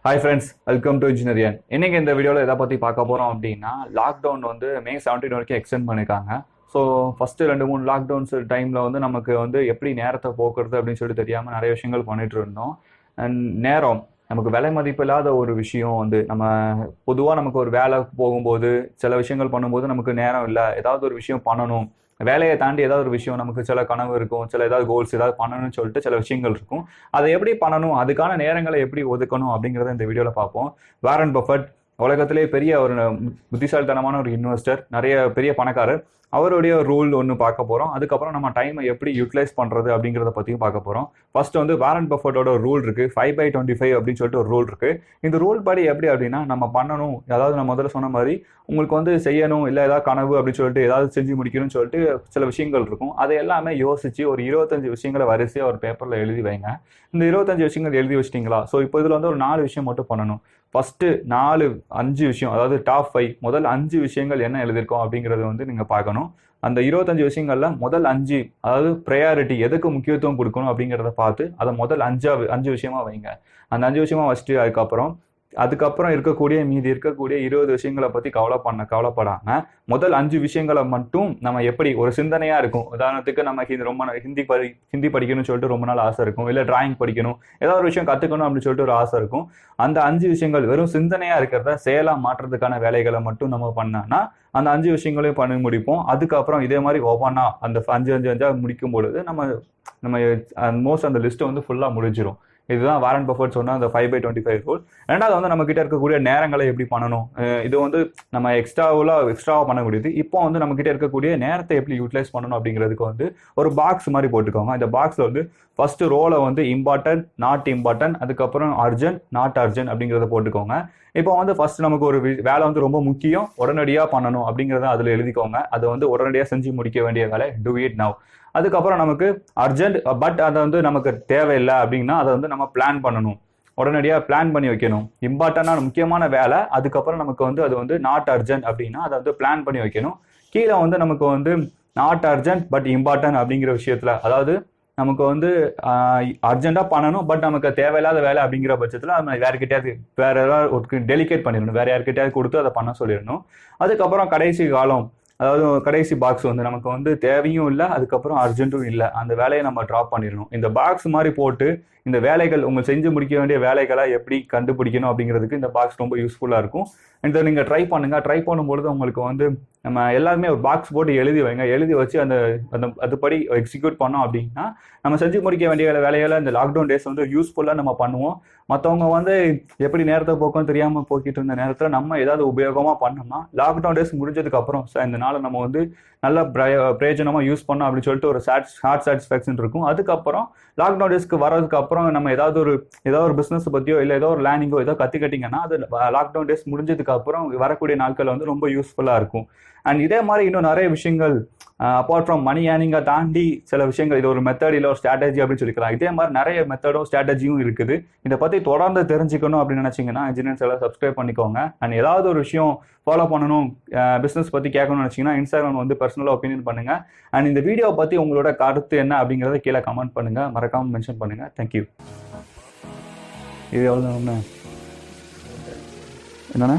Hi friends, welcome to Engineerian. இன்னைக்கு இந்த வீடியோவில் எதை பற்றி பார்க்க போகிறோம் அப்படின்னா லாக்டவுன் வந்து May 17 வரைக்கும் எக்ஸ்டெண்ட் பண்ணியிருக்காங்க. ஸோ ஃபஸ்ட்டு 2-3 லாக்டவுன்ஸ் டைமில் வந்து நமக்கு வந்து எப்படி நேரத்தை போக்குறது அப்படின்னு சொல்லி தெரியாமல் நிறைய விஷயங்கள் பண்ணிட்டு இருந்தோம். அண்ட் நேரம் நமக்கு விலை மதிப்பு இல்லாத ஒரு விஷயம் வந்து நம்ம பொதுவாக நமக்கு ஒரு வேலை போகும்போது சில விஷயங்கள் பண்ணும்போது நமக்கு நேரம் இல்லை, ஏதாவது ஒரு விஷயம் பண்ணணும், வேலையை தாண்டி ஏதாவது ஒரு விஷயம் நமக்கு சில கனவு இருக்கும், சில ஏதாவது கோல்ஸ் ஏதாவது பண்ணணும்னு சொல்லிட்டு சில விஷயங்கள் இருக்கும். அதை எப்படி பண்ணணும், அதுக்கான நேரங்களை எப்படி ஒதுக்கணும் அப்படிங்கிறத இந்த வீடியோவில் பார்ப்போம். வாரன் பஃபட் உலகத்திலே பெரிய ஒரு புத்திசாலித்தனமான ஒரு இன்வெஸ்டர், நிறைய பெரிய பணக்காரர், அவருடைய ரூல் ஒன்று பார்க்க போகிறோம். அதுக்கப்புறம் நம்ம டைமை எப்படி யூட்டிலைஸ் பண்ணுறது அப்படிங்கிறத பற்றியும் பார்க்க போகிறோம். ஃபர்ஸ்ட் வந்து வாரன் பஃபட்டோட ரூல் இருக்குது, 5/25 அப்படின்னு சொல்லிட்டு ஒரு ரூல் இருக்குது. இந்த ரூல் படி எப்படி அப்படின்னா நம்ம பண்ணணும், அதாவது நான் முதல்ல சொன்ன மாதிரி உங்களுக்கு வந்து செய்யணும் இல்லை ஏதாவது கனவு அப்படின்னு சொல்லிட்டு ஏதாவது செஞ்சு முடிக்கணும்னு சொல்லிட்டு சில விஷயங்கள் இருக்கும். அதை எல்லாமே யோசிச்சு ஒரு 25 விஷயங்களை வரிசையாக ஒரு பேப்பரில் எழுதி வைங்க. இந்த 25 விஷயங்கள் எழுதி வச்சிட்டிங்களா? ஸோ இப்போ இதில் வந்து ஒரு 4 விஷயம் மட்டும் பண்ணணும். ஃபஸ்ட்டு 5 விஷயம், அதாவது டாப் 5 முதல் 5 விஷயங்கள் என்ன எழுதியிருக்கோம் அப்படிங்கிறத வந்து நீங்கள் பார்க்கணும். அந்த 25 விஷயங்கள்ல முதல் 5, அதாவது ப்ரையாரிட்டி, எதுக்கு முக்கியத்துவம் கொடுக்கணும் அப்படிங்கிறத பார்த்து அதை முதல் 5 விஷயமா வைங்க. அந்த 5 விஷயமா வச்சுட்டு அதுக்கப்புறம் மீதி இருக்கக்கூடிய 20 விஷயங்களை பற்றி கவலைப்படாம முதல் 5 விஷயங்களை மட்டும் நம்ம எப்படி ஒரு சிந்தனையா இருக்கும். உதாரணத்துக்கு நமக்கு ரொம்ப ஹிந்தி படிக்கணும்னு சொல்லிட்டு ரொம்ப நாள் ஆசை இருக்கும், இல்லை டிராயிங் படிக்கணும், ஏதாவது ஒரு விஷயம் கற்றுக்கணும் அப்படின்னு சொல்லிட்டு ஒரு ஆசை இருக்கும். அந்த 5 விஷயங்கள் வெறும் சிந்தனையா இருக்கிறத செயலா மாற்றுறதுக்கான வேலைகளை மட்டும் நம்ம பண்ணோம்னா அந்த 5 விஷயங்களையும் பண்ணி முடிப்போம். அதுக்கப்புறம் இதே மாதிரி ஒவ்வொன்றா அந்த 5 முடிக்கும் பொழுது நம்ம மோஸ்ட் அந்த லிஸ்ட்டை வந்து ஃபுல்லாக முடிஞ்சிடும். இதுதான் வாரன் பஃபட் சொன்ன அந்த 5/25 ரூல். ரெண்டாவது வந்து நம்ம கிட்ட இருக்கக்கூடிய நேரங்களை எப்படி பண்ணணும், இது வந்து நம்ம எக்ஸ்ட்ராவாக பண்ணக்கூடியது. இப்போ வந்து நம்ம கிட்ட இருக்கக்கூடிய நேரத்தை எப்படி யூட்டிலைஸ் பண்ணணும் அப்படிங்கிறதுக்கு வந்து ஒரு பாக்ஸ் மாதிரி போட்டுக்கோங்க. இந்த பாக்ஸில் வந்து ஃபர்ஸ்ட் ரோலை வந்து இம்பார்ட்டன்ட், நாட் இம்பார்ட்டன்ட், அதுக்கப்புறம் அர்ஜென்ட், நாட் அர்ஜென்ட் அப்படிங்கிறத போட்டுக்கோங்க. இப்போ வந்து ஃபர்ஸ்ட் நமக்கு ஒரு வேலை வந்து ரொம்ப முக்கியம், உடனடியாக பண்ணணும் அப்படிங்கிறத அதில் எழுதிக்கோங்க. அதை வந்து உடனடியாக செஞ்சு முடிக்க வேண்டிய வேலை, டூ இட் நவ். அதுக்கப்புறம் நமக்கு அர்ஜென்ட் பட் அதை வந்து நமக்கு தேவையில்லை அப்படின்னா அதை வந்து நம்ம பிளான் பண்ணணும், உடனடியாக பிளான் பண்ணி வைக்கணும். இம்பார்ட்டண்டான முக்கியமான வேலை, அதுக்கப்புறம் நமக்கு வந்து அது வந்து நாட் அர்ஜென்ட் அப்படின்னா அதை வந்து பிளான் பண்ணி வைக்கணும். கீழே வந்து நமக்கு வந்து நாட் அர்ஜென்ட் பட் இம்பார்ட்டன்ட் அப்படிங்கிற விஷயத்துல, அதாவது நமக்கு வந்து அர்ஜென்ட்டாக பண்ணணும் பட் நமக்கு தேவையில்லாத வேலை அப்படிங்கிற பட்சத்தில் நம்ம வேற ஏதாவது ஒரு டெலிகேட் பண்ணிடணும், வேற யாருக்கிட்டையாவது கொடுத்து அதை பண்ண சொல்லிடணும். அதுக்கப்புறம் அதாவது கடைசி பாக்ஸ் வந்து நமக்கு வந்து தேவையும் இல்லை, அதுக்கப்புறம் அர்ஜென்ட்டும் இல்லை, அந்த வேலையை நம்ம ட்ராப் பண்ணிடணும். இந்த பாக்ஸ் மாதிரி போட்டு இந்த வேலைகள் உங்களுக்கு செஞ்சு முடிக்க வேண்டிய வேலைகளை எப்படி கண்டுபிடிக்கணும் அப்படிங்கிறதுக்கு இந்த பாக்ஸ் ரொம்ப யூஸ்ஃபுல்லாக இருக்கும். இதை நீங்கள் ட்ரை பண்ணும்பொழுது உங்களுக்கு வந்து நம்ம எல்லாருமே ஒரு பாக்ஸ் போட்டு எழுதி வச்சு அதுபடி எக்ஸிக்யூட் பண்ணோம் அப்படின்னா நம்ம செஞ்சு முடிக்க வேண்டிய வேலைகளை இந்த லாக்டவுன் டேஸ் வந்து யூஸ்ஃபுல்லாக நம்ம பண்ணுவோம். மற்றவங்க வந்து எப்படி நேரத்தை போக்கும் தெரியாமல் போக்கிட்டு இருந்த நேரத்தில் நம்ம ஏதாவது உபயோகமாக பண்ணோம்னா லாக்டவுன் டேஸ் முடிஞ்சதுக்கு அப்புறம் இந்த நாளை நம்ம வந்து நல்லா பிரயோஜனமாக யூஸ் பண்ணோம் அப்படின்னு சொல்லிட்டு ஒரு ஹார்ட் சாட்டிஸ்ஃபேக்ஷன் இருக்கும். அதுக்கப்புறம் லாக்டவுன் டேஸ்க்கு வரதுக்கு அப்புறம் நம்ம ஏதாவது ஒரு பிஸ்னஸ் பற்றியோ இல்லை ஏதோ ஒரு லேர்னிங்கோ ஏதோ கற்றுக்கிட்டிங்கன்னா அது லாக்டவுன் டேஸ் முடிஞ்சதுக்கு அப்புறம் வரக்கூடிய நாட்கள் வந்து ரொம்ப யூஸ்ஃபுல்லாக இருக்கும். அண்ட் இதே மாதிரி இன்னும் நிறைய விஷயங்கள் அப்பார்ட் ஃப்ரம் மணி ஏர்னிங்கை தாண்டி சில விஷயங்கள், இது ஒரு மெத்தட் இல்லை ஒரு ஸ்ட்ராட்டஜி அப்படின்னு சொல்லிக்கலாம். இதே மாதிரி நிறைய மெத்தடும் ஸ்ட்ராட்டஜியும் இருக்குது. இதை பற்றி தொடர்ந்து தெரிஞ்சுக்கணும் அப்படின்னு நினச்சிங்கன்னா இன்ஜினியர்ஸ் எல்லாம் சப்ஸ்கிரைப் பண்ணிக்கோங்க. அண்ட் ஏதாவது ஒரு விஷயம் ஃபாலோ பண்ணணும், பிஸ்னஸ் பற்றி கேட்கணும்னு நினச்சிங்கன்னா இன்ஸ்டாகிராம் வந்து பர்சனலாக ஒப்பீனியன் பண்ணுங்கள். அண்ட் இந்த வீடியோ பற்றி உங்களோட கருத்து என்ன அப்படிங்கிறத கீழே கமெண்ட் பண்ணுங்கள், மறக்காமல் மென்ஷன் பண்ணுங்கள். தேங்க்யூ. இது எவ்வளோ என்னண்ணா?